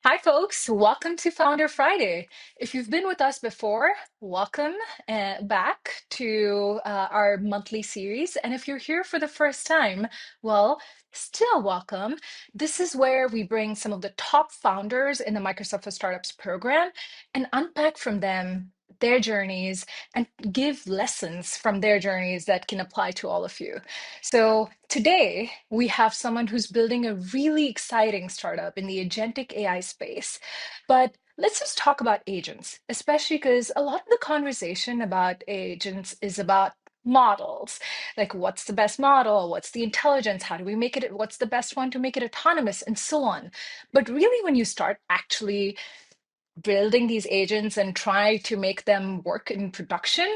Hi, folks. Welcome to Founder Friday. If you've been with us before, welcome back to our monthly series. And if you're here for the first time, well, still welcome. This is where we bring some of the top founders in the Microsoft for Startups program and unpack from them their journeys and give lessons from their journeys that can apply to all of you. So today we have someone who's building a really exciting startup in the agentic AI space. But let's just talk about agents, especially because a lot of the conversation about agents is about models. Like, what's the best model? What's the intelligence? How do we make it? What's the best one to make it autonomous? And so on. But really, when you start actually building these agents and try to make them work in production,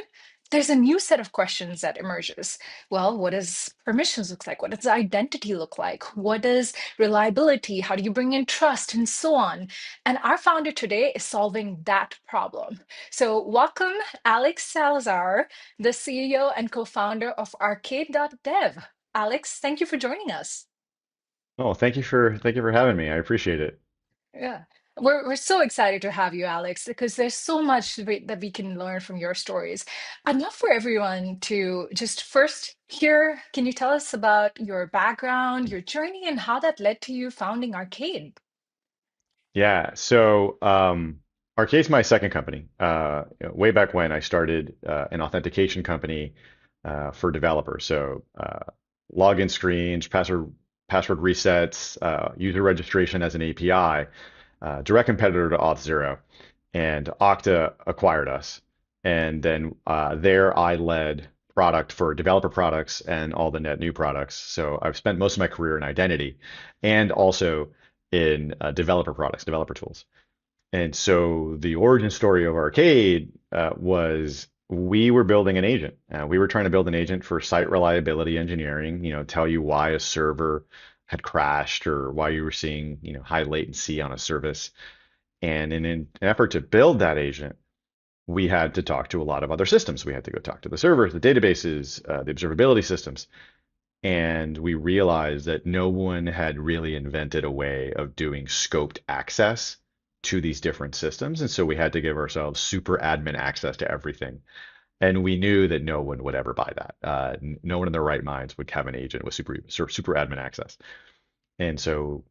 there's a new set of questions that emerges. Well, what does permissions look like? What does identity look like? What does reliability? How do you bring in trust and so on? And our founder today is solving that problem. So welcome, Alex Salazar, the CEO and co-founder of Arcade.dev. Alex, thank you for joining us. Oh, thank you for having me. I appreciate it. Yeah. We're so excited to have you, Alex, because there's so much that we can learn from your stories. I'd love for everyone to just first hear, can you tell us about your background, your journey, and how that led to you founding Arcade? Yeah. Arcade's my second company. Way back when I started an authentication company for developers. Login screens, password resets, user registration as an API, direct competitor to Auth0, and Okta acquired us. And then there I led product for developer products and all the net new products. So I've spent most of my career in identity and also in developer products, developer tools. And so the origin story of Arcade was we were building an agent. We were trying to build an agent for site reliability engineering, tell you why a server had crashed or why you were seeing, high latency on a service. And in an effort to build that agent, we had to talk to a lot of other systems. We had to go talk to the servers, the databases, the observability systems. And we realized that no one had really invented a way of doing scoped access to these different systems. And so we had to give ourselves super admin access to everything. And we knew that no one would ever buy that. No one in their right minds would have an agent with super admin access. And so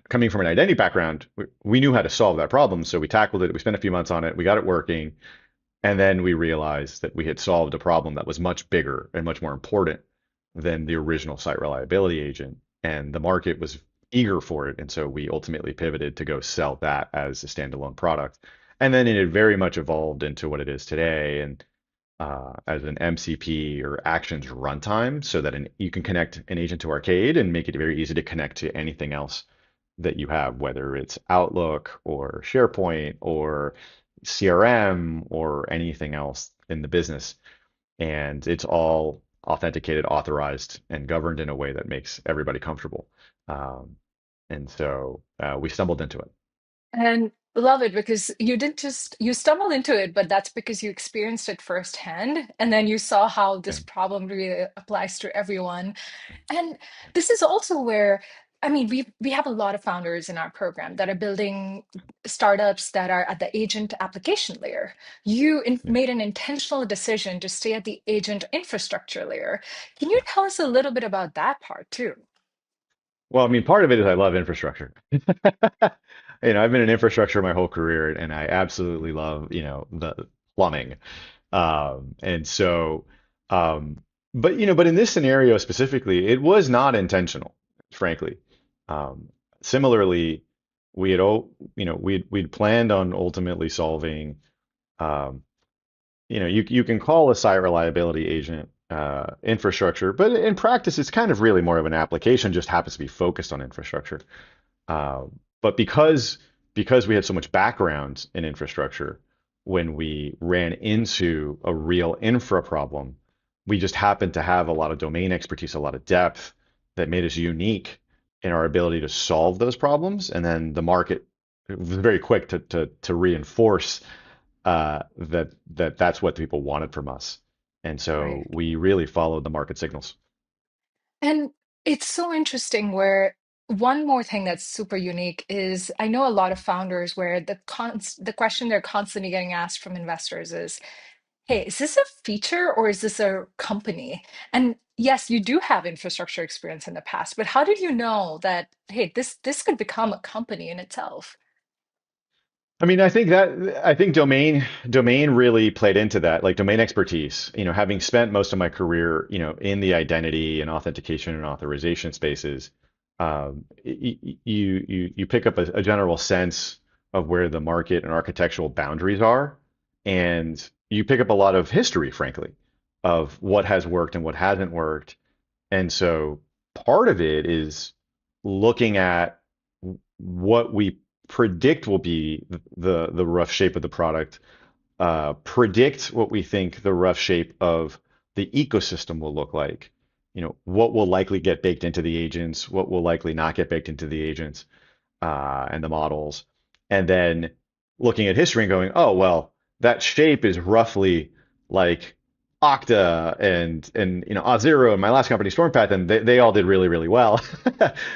coming from an identity background, we knew how to solve that problem. So we tackled it. We spent a few months on it. We got it working. And then we realized that we had solved a problem that was much bigger and much more important than the original site reliability agent. And the market was eager for it. And so we ultimately pivoted to go sell that as a standalone product. And then it had very much evolved into what it is today and as an MCP or actions runtime so that you can connect an agent to Arcade and make it very easy to connect to anything else that you have, whether it's Outlook or SharePoint or CRM or anything else in the business. And it's all authenticated, authorized, and governed in a way that makes everybody comfortable. Um, and so we stumbled into it. And love it because you didn't just you stumbled into it, but that's because you experienced it firsthand, and then you saw how Yeah. this problem really applies to everyone. And this is also where, I mean, we have a lot of founders in our program that are building startups that are at the agent application layer. Yeah. Made an intentional decision to stay at the agent infrastructure layer. Can you tell us a little bit about that part too? Well, I mean, part of it is I love infrastructure. I've been in infrastructure my whole career, and I absolutely love, the plumbing. And so, um, but in this scenario specifically, it was not intentional, frankly. Um, Similarly, we had, we'd planned on ultimately solving, um, you can call a site reliability agent infrastructure, but in practice, it's kind of really more of an application, just happens to be focused on infrastructure. Uh, but because we had so much background in infrastructure, when we ran into a real infra problem, we just happened to have a lot of domain expertise, a lot of depth that made us unique in our ability to solve those problems. And then the market was very quick to reinforce that's what people wanted from us. And so Right. we really followed the market signals. And it's so interesting where one more thing that's super unique is I know a lot of founders where the question they're constantly getting asked from investors is, hey, is this a feature or is this a company? And yes, you do have infrastructure experience in the past, but how did you know that, hey, this could become a company in itself? I mean, I think domain really played into that, like domain expertise. Having spent most of my career, in the identity and authentication and authorization spaces, you pick up a general sense of where the market and architectural boundaries are, and you pick up a lot of history, frankly, of what has worked and what hasn't worked. And so part of it is looking at what we predict will be the rough shape of the product, predict what we think the rough shape of the ecosystem will look like. What will likely get baked into the agents, what will likely not get baked into the agents, and the models, and then looking at history and going, oh well, that shape is roughly like Okta and Auth0 and my last company StormPath, and they all did really really well.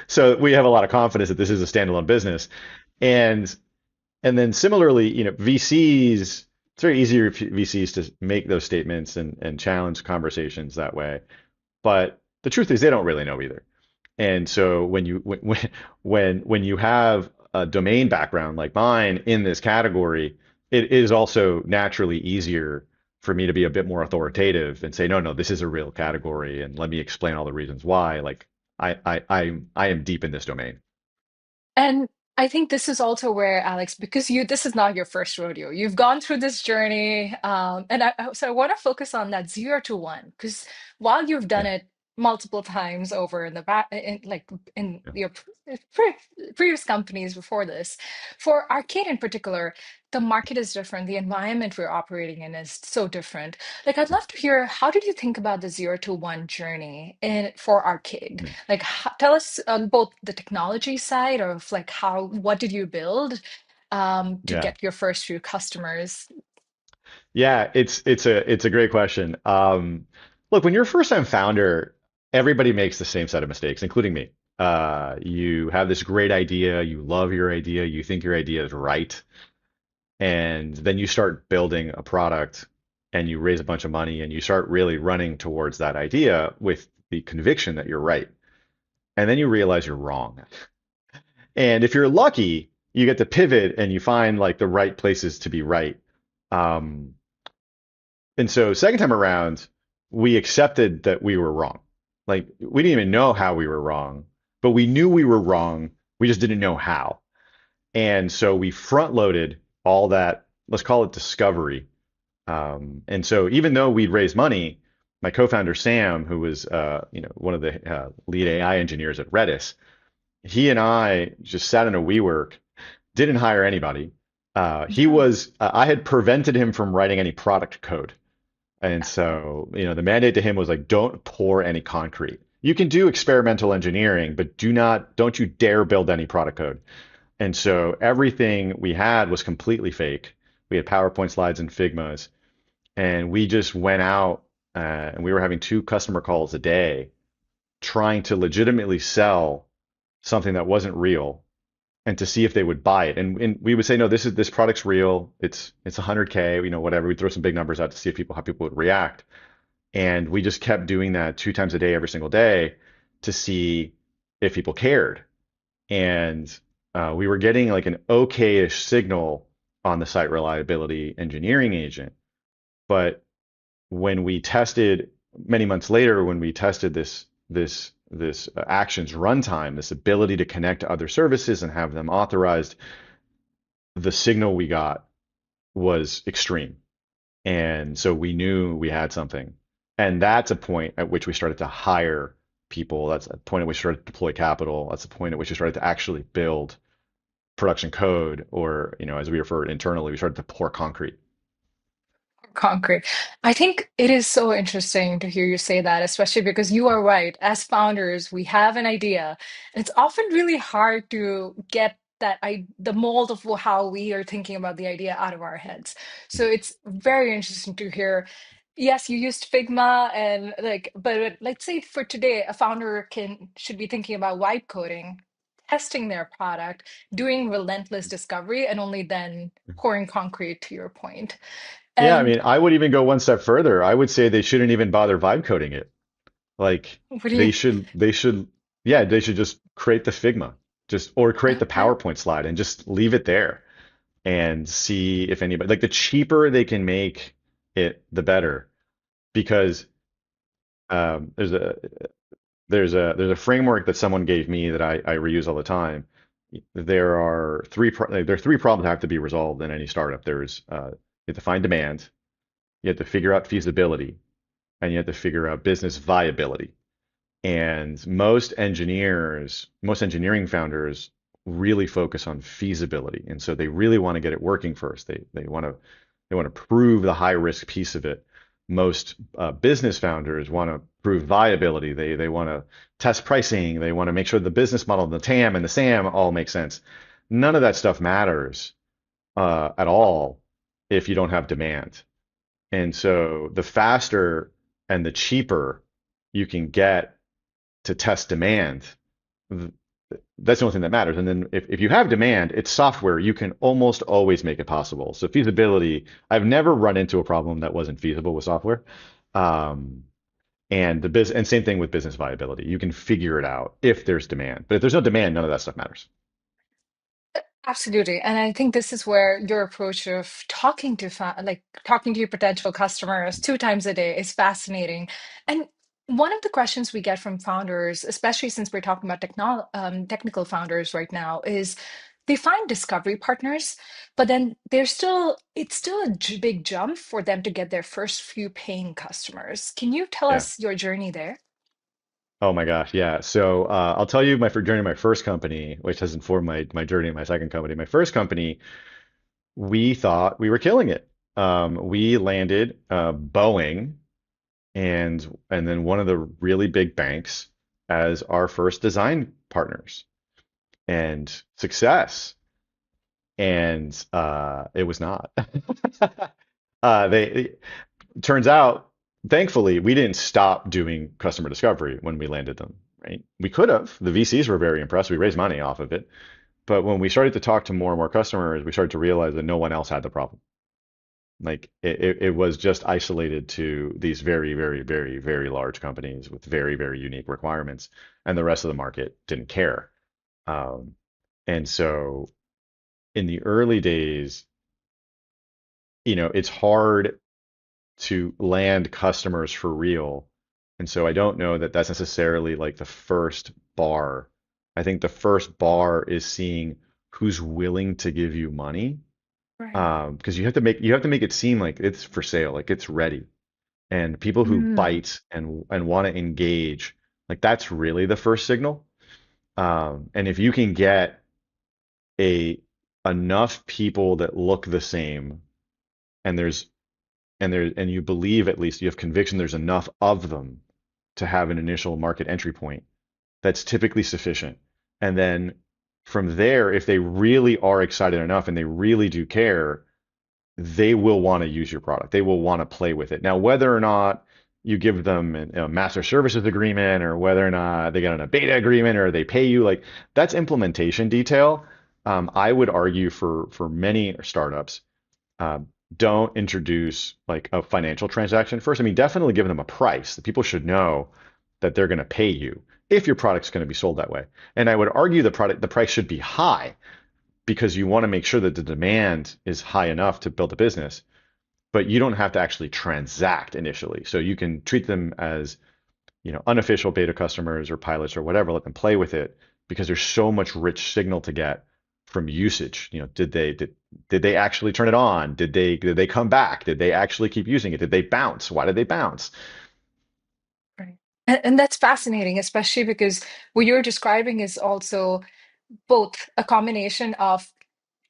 So we have a lot of confidence that this is a standalone business, and and then similarly, VCs. It's very easier for VCs to make those statements and challenge conversations that way. But the truth is, they don't really know either. And so when you have a domain background like mine in this category, it is also naturally easier for me to be a bit more authoritative and say, no, no, this is a real category, and let me explain all the reasons why. Like I am deep in this domain. And I think this is also where, Alex, because this is not your first rodeo. You've gone through this journey, and so I want to focus on that 0 to 1, because while you've done Yeah. it multiple times over in the back, in Yeah. your previous companies before this, for Arcade in particular, the market is different. The environment we're operating in is so different. Like, I'd love to hear, how did you think about the 0 to 1 journey for Arcade? Yeah. Like, tell us on both the technology side of like what did you build to Yeah. get your first few customers? Yeah, it's a great question. Look, when you're a first-time founder, everybody makes the same set of mistakes, including me. You have this great idea, you love your idea, you think your idea is right, and then you start building a product and you raise a bunch of money and you start really running towards that idea with the conviction that you're right. And then you realize you're wrong. And if you're lucky, you get to pivot and you find like the right places to be right. Um, And so second time around, we accepted that we were wrong. Like we didn't even know how we were wrong, but we knew we were wrong. We just didn't know how. And so we front loaded all that, let's call it discovery. And so even though we'd raised money, my co-founder Sam, who was one of the lead AI engineers at Redis, he and I just sat in a WeWork, didn't hire anybody. I had prevented him from writing any product code. And so, the mandate to him was like, don't pour any concrete. You can do experimental engineering, but don't you dare build any product code. And so everything we had was completely fake. We had PowerPoint slides and Figmas, and we just went out and we were having 2 customer calls a day, trying to legitimately sell something that wasn't real and to see if they would buy it. And we would say, no, this product's real. It's 100K, whatever. We'd throw some big numbers out to see if how people would react. And we just kept doing that 2 times a day, every single day to see if people cared. And we were getting like an okay-ish signal on the site reliability engineering agent. But when we tested many months later, when we tested this actions runtime, this ability to connect to other services and have them authorized, the signal we got was extreme. And so we knew we had something. And that's a point at which we started to hire people. That's a point at which we started to deploy capital. That's a point at which we started to actually build production code, or, as we refer it internally, we started to pour concrete. Concrete. I think it is so interesting to hear you say that, especially because you are right. As founders, we have an idea, and it's often really hard to get the mold of how we are thinking about the idea out of our heads. So it's very interesting to hear. Yes, you used Figma and like, but let's say for today, a founder can should be thinking about vibe coding. testing their product, doing relentless discovery, and only then pouring concrete to your point. Yeah, I And mean, I would even go one step further. I would say they shouldn't even bother vibe coding it. Like what do you, they should yeah, they should just create the Figma. Just or create the okay. PowerPoint slide and just leave it there and see if anybody like the cheaper they can make it, the better. Because there's a framework that someone gave me that I reuse all the time. There are three problems that have to be resolved in any startup. You have to find demand, you have to figure out feasibility, and you have to figure out business viability. And most engineering founders really focus on feasibility. And so they really want to get it working first. They want to prove the high risk piece of it. Most business founders want to prove viability. They want to test pricing. They want to make sure the business model, the TAM and the SAM all make sense. None of that stuff matters at all if you don't have demand. And so the faster and the cheaper you can get to test demand, that's the only thing that matters. And then if you have demand, it's software. You can almost always make it possible. So feasibility, I've never run into a problem that wasn't feasible with software. Um, and same thing with business viability. You can figure it out if there's demand. But if there's no demand, none of that stuff matters. Absolutely. And I think this is where your approach of talking to your potential customers 2 times a day is fascinating. And one of the questions we get from founders, especially since we're talking about technical founders right now, is they find discovery partners, but then it's still a big jump for them to get their first few paying customers. Can you tell Yeah. us your journey there? Oh my gosh, yeah. So I'll tell you my journey in my first company, which has informed my journey in my second company. My first company, we thought we were killing it. We landed Boeing and then one of the really big banks as our first design partners and success. And it was not. They turns out, thankfully, we didn't stop doing customer discovery when we landed them, right? We could have. The VCs were very impressed. We raised money off of it. But when we started to talk to more and more customers, we started to realize that no one else had the problem. Like it was just isolated to these very, very, very, very large companies with very, very unique requirements, and the rest of the market didn't care. Um, and so in the early days, it's hard to land customers for real. And so I don't know that that's necessarily like the first bar. I think the first bar is seeing who's willing to give you money. Right. Because you have to make it seem like it's for sale, like it's ready. And people who Mm, bite and want to engage, like that's really the first signal. And if you can get a enough people that look the same, and and you believe, at least you have conviction there's enough of them to have an initial market entry point, that's typically sufficient. And then from there, if they really are excited enough and they really do care, they will want to use your product. They will want to play with it. Now, whether or not you give them a master services agreement, or whether or not they get on a beta agreement, or they pay you, like that's implementation detail. I would argue for many startups, um, don't introduce like a financial transaction first. I mean, definitely give them a price. The people should know that they're going to pay you if your product's going to be sold that way. And I would argue the price should be high because you want to make sure that the demand is high enough to build a business, but you don't have to actually transact initially. So you can treat them as, unofficial beta customers or pilots or whatever, let them play with it because there's so much rich signal to get from usage. Did they actually turn it on? Did they come back? Did they actually keep using it? Did they bounce? Why did they bounce? right. And that's fascinating, especially because what you're describing is also both a combination of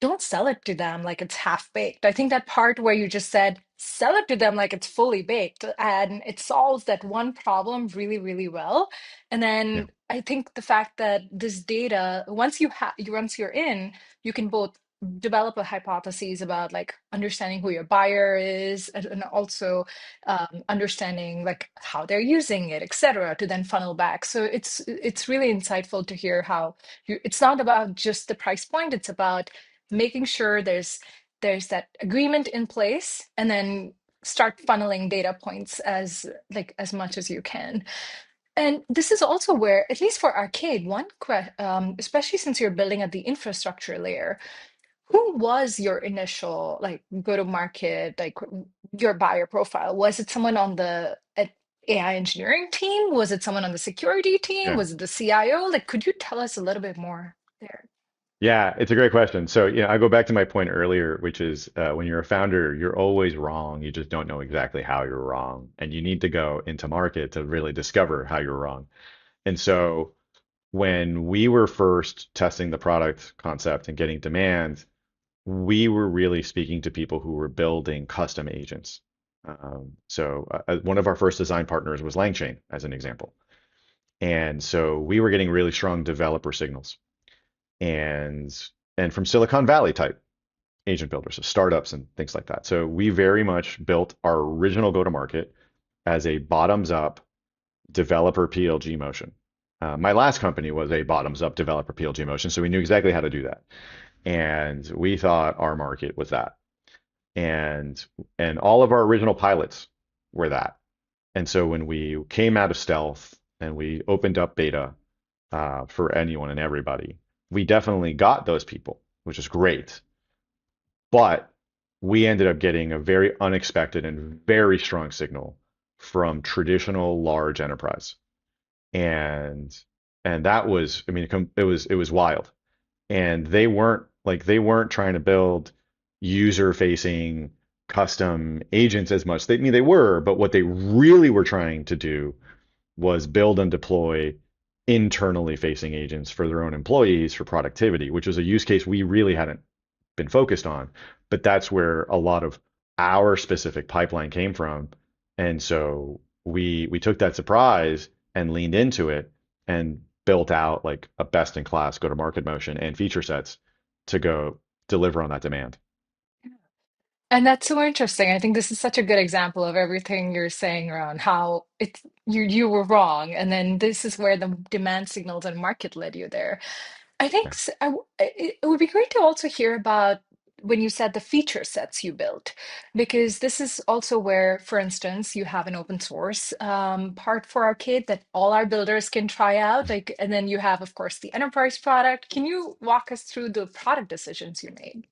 don't sell it to them like it's half baked. I think that part where you just said sell it to them like it's fully baked and it solves that one problem really, really well. And Yeah. then I think the fact that this data, once you're in, you can both develop a hypothesis about like understanding who your buyer is, and also understanding like how they're using it, etc., to then funnel back. So it's really insightful to hear how it's not about just the price point, it's about making sure there's that agreement in place, and then start funneling data points as like as much as you can. And this is also where, at least for Arcade, especially since you're building at the infrastructure layer, who was your initial like go to market, like your buyer profile? Was it someone on the AI engineering team? Was it someone on the security team? Yeah. Was it the CIO? Like, could you tell us a little bit more there? Yeah, it's a great question. So, I go back to my point earlier, which is when you're a founder, you're always wrong. You just don't know exactly how you're wrong. And you need to go into market to really discover how you're wrong. And so when we were first testing the product concept and getting demand, we were really speaking to people who were building custom agents. One of our first design partners was LangChain, as an example. And so we were getting really strong developer signals and from Silicon Valley type agent builders, so startups and things like that. So we very much built our original go-to-market as a bottoms-up developer PLG motion. My last company was a bottoms-up developer PLG motion, so we knew exactly how to do that. And we thought our market was that. And all of our original pilots were that. And so when we came out of stealth and we opened up beta for anyone and everybody, we definitely got those people, which is great. But we ended up getting a very unexpected and very strong signal from traditional large enterprise. And that was, I mean, it was wild. And they weren't trying to build user facing custom agents as much. They were, but what they really were trying to do was build and deploy internally facing agents for their own employees for productivity, which was a use case we really hadn't been focused on. But that's where a lot of our specific pipeline came from. And so we took that surprise and leaned into it and built out like a best in class go to market motion and feature sets to go deliver on that demand. And that's so interesting. I think this is such a good example of everything you're saying around how you were wrong, and then this is where the demand signals and market led you there. I think Yeah. it would be great to also hear about when you said the feature sets you built, because this is also where, for instance, you have an open source part for Arcade that all our builders can try out. Like, and then you have, of course, the enterprise product. Can you walk us through the product decisions you made?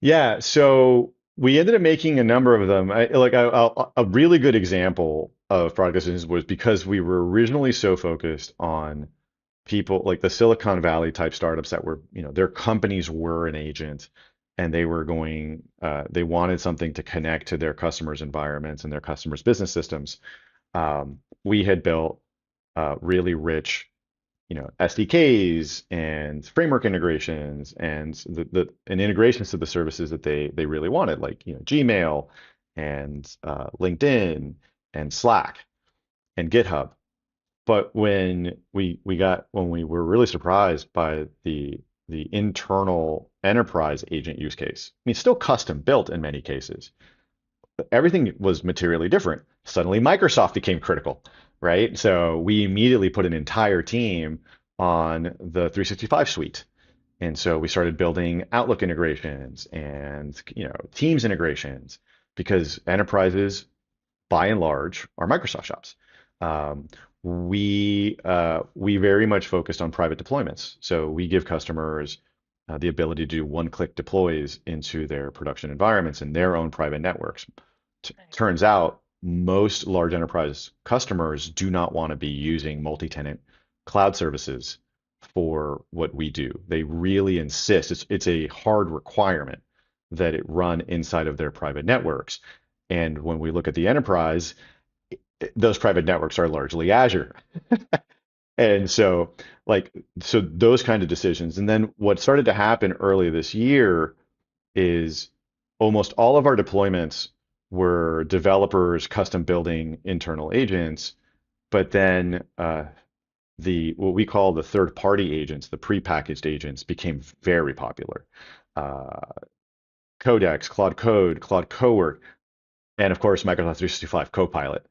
Yeah, so we ended up making a number of them. A really good example of product decisions was because we were originally so focused on people like the Silicon Valley type startups that were, their companies were an agent and they wanted something to connect to their customers' environments and their customers' business systems. We had built really rich SDKs and framework integrations and and integrations to the services that they really wanted, like Gmail and LinkedIn and Slack and GitHub. But when we were really surprised by the internal enterprise agent use case, I mean, still custom built in many cases, everything was materially different. Suddenly, Microsoft became critical, right? So we immediately put an entire team on the 365 suite. And so we started building Outlook integrations and Teams integrations because enterprises, by and large, are Microsoft shops. Um, we very much focused on private deployments. So we give customers the ability to do one-click deploys into their production environments and their own private networks. Nice. Turns out most large enterprise customers do not want to be using multi-tenant cloud services for what we do. They really insist. It's a hard requirement that it run inside of their private networks. And when we look at the enterprise, those private networks are largely Azure. And so those kind of decisions. And then what started to happen early this year is almost all of our deployments were developers custom building internal agents, but then the what we call the third-party agents, the prepackaged agents, became very popular. Uh, Codex, Claude Code, Claude Cowork, and of course Microsoft 365 Copilot.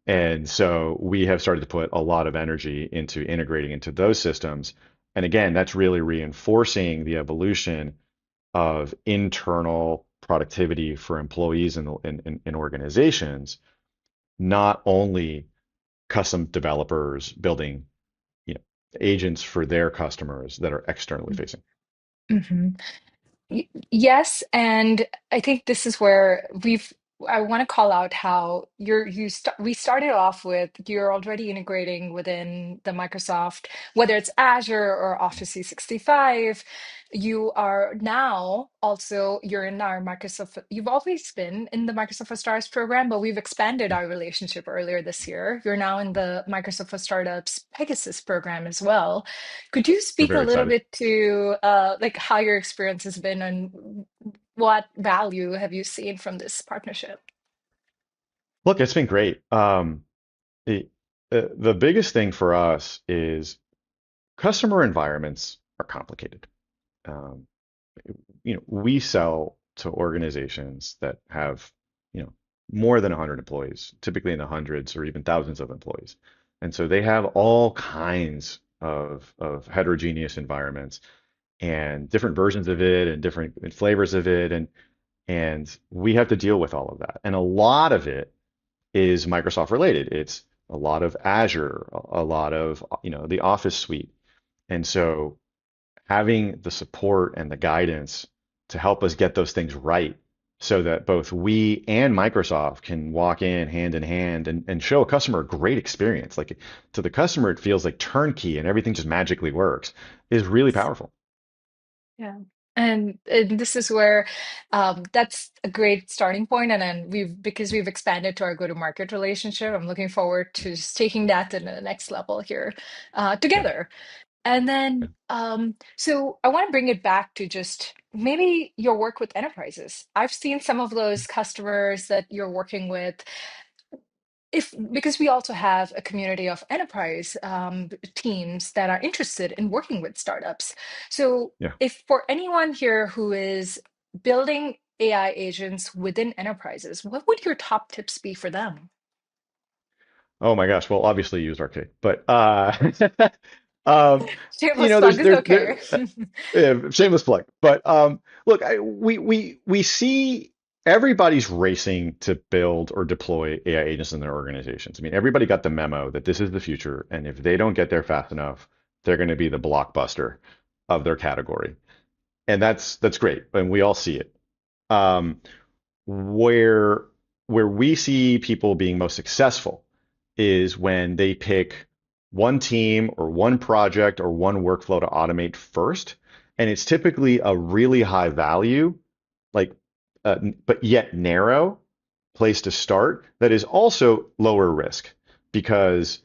And so we have started to put a lot of energy into integrating into those systems. And again, that's really reinforcing the evolution of internal productivity for employees in organizations, not only custom developers building, you know, agents for their customers that are externally facing. Mhm. Yes, and I think this is where I want to call out how we started off with you're already integrating within the Microsoft, whether it's Azure or Office 365. You are now also you're in our Microsoft. You've always been in the Microsoft for Stars program, but we've expanded our relationship earlier this year. You're now in the Microsoft for Startups Pegasus program as well. Could you We're speak a very little excited. bit to like how your experience has been and what value have you seen from this partnership? Look, it's been great. The, the biggest thing for us is customer environments are complicated. Um, we sell to organizations that have, you know, more than 100 employees, typically in the hundreds or even thousands of employees. And so they have all kinds of heterogeneous environments and different versions of it and different flavors of it. And we have to deal with all of that. And a lot of it is Microsoft related. It's a lot of Azure, a lot of, the Office suite. And so having the support and the guidance to help us get those things right so that both we and Microsoft can walk in hand and show a customer a great experience. Like to the customer, it feels like turnkey and everything just magically works is really powerful. Yeah. And this is where that's a great starting point. And then because we've expanded to our go-to-market relationship, I'm looking forward to just taking that to the next level here Yeah. together. And then, Yeah. so I want to bring it back to just maybe your work with enterprises. I've seen some of those customers that you're working with. If because we also have a community of enterprise teams that are interested in working with startups. So, Yeah. if for anyone here who is building AI agents within enterprises, what would your top tips be for them? Oh my gosh. Well, obviously use Arcade, but um, Shameless plug is okay. yeah, shameless plug. But look, we see everybody's racing to build or deploy AI agents in their organizations. I mean, everybody got the memo that this is the future, and if they don't get there fast enough, they're going to be the blockbuster of their category, and that's great, and we all see it. Um, where where we see people being most successful is when they pick one team or one project or one workflow to automate first, and it's typically a really high value, like, but yet narrow place to start that is also lower risk because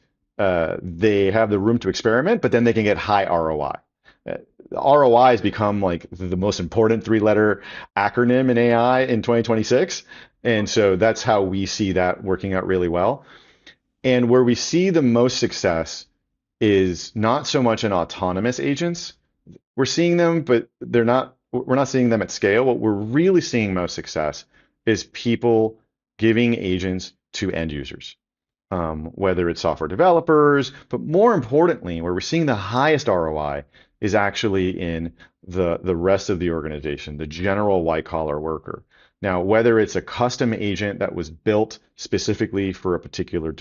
they have the room to experiment, but then they can get high ROI. ROI has become like the most important three-letter acronym in AI in 2026. And so that's how we see that working out really well. And where we see the most success is not so much in autonomous agents. We're seeing them, but we're not seeing them at scale. What we're really seeing most success is people giving agents to end users, whether it's software developers, but more importantly, where we're seeing the highest ROI is actually in the rest of the organization, the general white collar worker. Now, whether it's a custom agent that was built specifically for a particular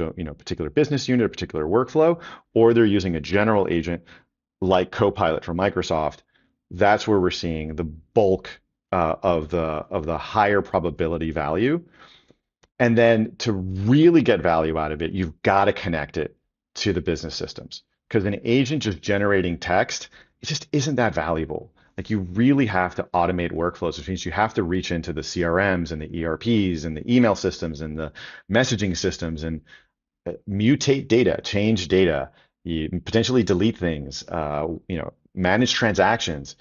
business unit, a particular workflow, or they're using a general agent like Copilot from Microsoft, that's where we're seeing the bulk of the higher probability value. And then to really get value out of it, you've got to connect it to the business systems because an agent just generating text, it just isn't that valuable. Like you really have to automate workflows, which means you have to reach into the CRMs and the ERPs and the email systems and the messaging systems and mutate data, change data, you potentially delete things, manage transactions.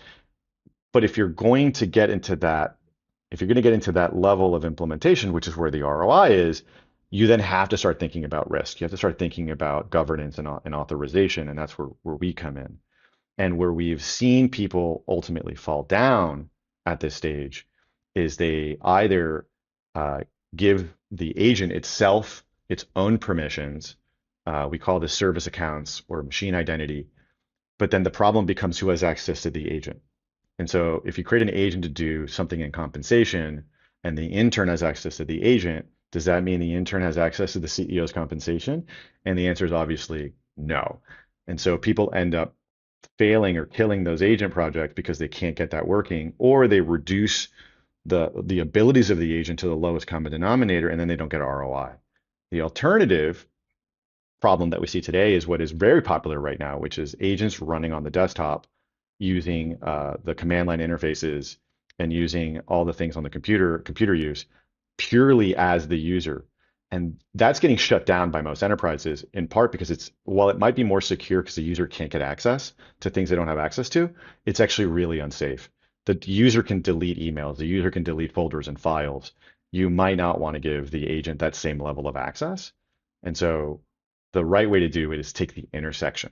But if you're going to get into that level of implementation, which is where the ROI is, you then have to start thinking about risk. You have to start thinking about governance and authorization, and that's where we come in. And where we've seen people ultimately fall down at this stage is they either uh, give the agent itself its own permissions. We call this service accounts or machine identity. But then the problem becomes who has access to the agent. And so if you create an agent to do something in compensation and the intern has access to the agent, does that mean the intern has access to the CEO's compensation? And the answer is obviously no. And so people end up failing or killing those agent projects because they can't get that working, or they reduce the abilities of the agent to the lowest common denominator, and then they don't get ROI. The alternative problem that we see today is what is very popular right now, which is agents running on the desktop using the command line interfaces and using all the things on the computer use purely as the user. And that's getting shut down by most enterprises in part because while it might be more secure because the user can't get access to things they don't have access to, it's actually really unsafe. The user can delete emails, the user can delete folders and files. You might not want to give the agent that same level of access. And so the right way to do it is take the intersection.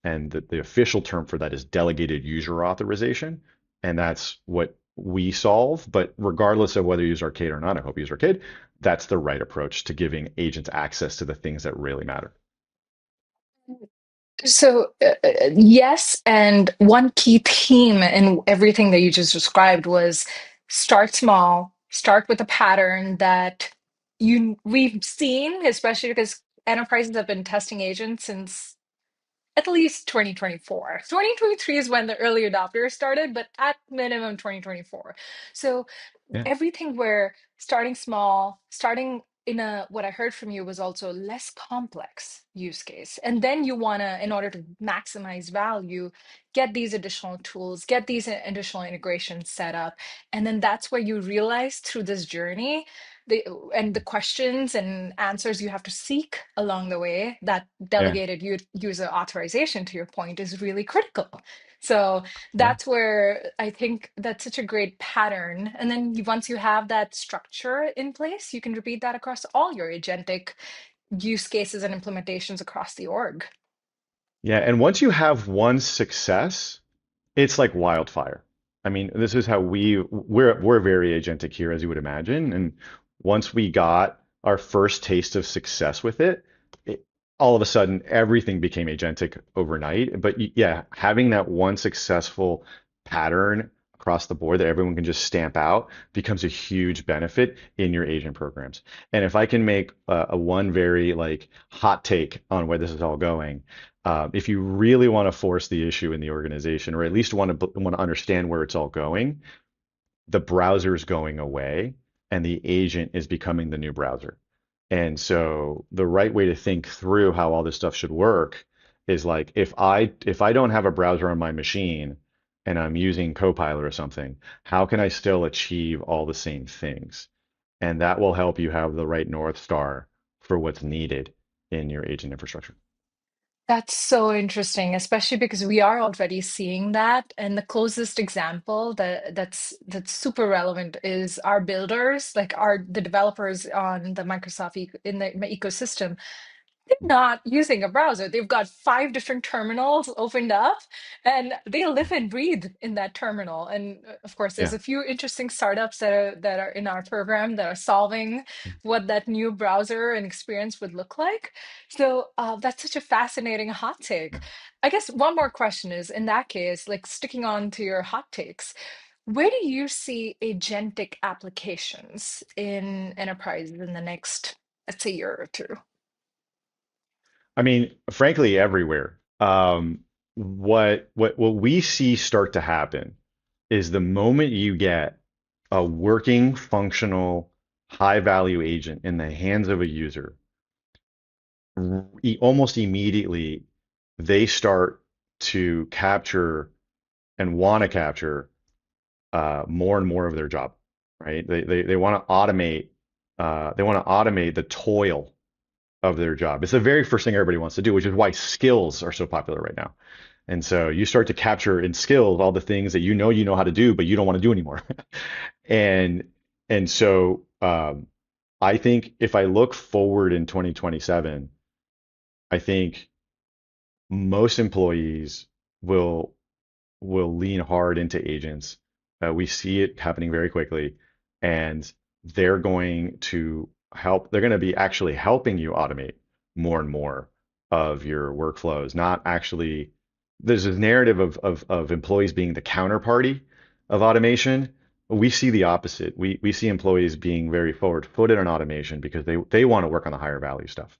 And the official term for that is delegated user authorization. And that's what we solve. But regardless of whether you use Arcade or not, I hope you use Arcade, that's the right approach to giving agents access to the things that really matter. So, yes, and one key theme in everything that you just described was start small, start with a pattern that we've seen, especially because enterprises have been testing agents since at least 2024. 2023 is when the early adopters started, but at minimum 2024. So Yeah. everything where starting small, starting in a what I heard from you was also less complex use case. And then you want to, in order to maximize value, get these additional tools, get these additional integrations set up. And then that's where you realize through this journey the and the questions and answers you have to seek along the way, that Yeah. delegated user authorization, to your point, is really critical. So Yeah. that's where I think that's such a great pattern. And then once you have that structure in place, you can repeat that across all your agentic use cases and implementations across the org. Yeah. And once you have one success, it's like wildfire. I mean, this is how we're very agentic here, as you would imagine. And once we got our first taste of success with it, all of a sudden everything became agentic overnight. But yeah, having that one successful pattern across the board that everyone can just stamp out becomes a huge benefit in your agent programs. And if I can make a one very like hot take on where this is all going, if you really want to force the issue in the organization, or at least want to understand where it's all going, the browser is going away, and the agent is becoming the new browser. And so the right way to think through how all this stuff should work is like if I don't have a browser on my machine and I'm using Copilot or something, how can I still achieve all the same things? And that will help you have the right North Star for what's needed in your agent infrastructure. That's so interesting, especially because we are already seeing that. And the closest example that's super relevant is our builders, like the developers on the Microsoft in the ecosystem. They're not using a browser. They've got five different terminals opened up, and they live and breathe in that terminal. And of course, there's Yeah. a few interesting startups that are in our program that are solving what that new browser and experience would look like. So that's such a fascinating hot take. I guess one more question is, in that case, like sticking on to your hot takes, where do you see agentic applications in enterprises in the next, let's say, year or two? I mean, frankly, everywhere. What we see start to happen is the moment you get a working, functional, high value agent in the hands of a user, almost immediately they start to capture and want to capture more and more of their job, right? They want to automate the toil of their job. It's the very first thing everybody wants to do, which is why skills are so popular right now. And so you start to capture in skills all the things that you know how to do, but you don't want to do anymore. And and so I think if I look forward in 2027, I think most employees will lean hard into agents. We see it happening very quickly, and they're going to help. They're going to be actually helping you automate more and more of your workflows, not actually. There's this narrative of employees being the counterparty of automation. We see the opposite. We see employees being very forward-footed on automation because they want to work on the higher value stuff,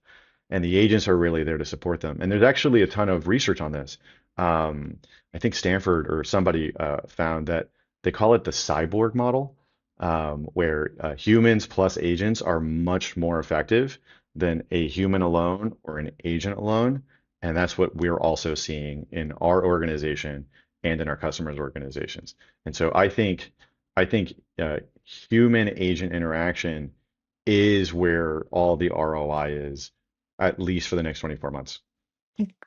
and the agents are really there to support them. And there's actually a ton of research on this. I think Stanford or somebody found that they call it the cyborg model, where humans plus agents are much more effective than a human alone or an agent alone. And that's what we're also seeing in our organization and in our customers' organizations. And so I think human agent interaction is where all the ROI is, at least for the next 24 months.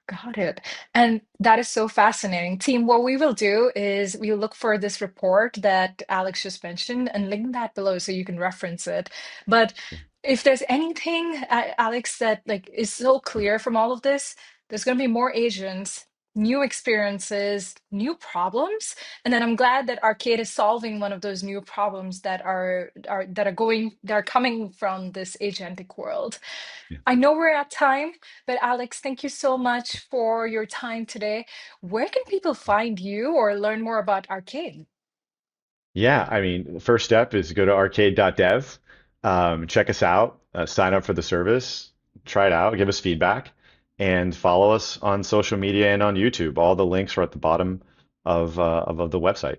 Got it. And that is so fascinating. Team, what we will do is we'll look for this report that Alex just mentioned and link that below so you can reference it. But if there's anything, Alex, that like is so clear from all of this, there's going to be more agents, new experiences, new problems. And then I'm glad that Arcade is solving one of those new problems that are coming from this agentic world. Yeah. I know we're at time, but Alex, thank you so much for your time today. Where can people find you or learn more about Arcade? Yeah, I mean, the first step is go to arcade.dev, check us out, sign up for the service, try it out, give us feedback, and follow us on social media and on YouTube. All the links are at the bottom of the website.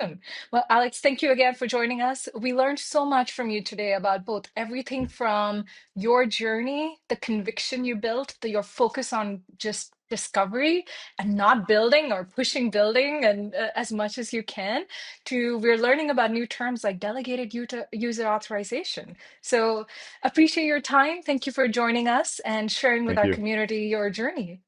Awesome. Well, Alex, thank you again for joining us. We learned so much from you today about both everything Yeah, from your journey, the conviction you built, your focus on just discovery and not building or pushing building and as much as you can, to we're learning about new terms like delegated user authorization. So appreciate your time. Thank you for joining us and sharing with thank our you. community your journey.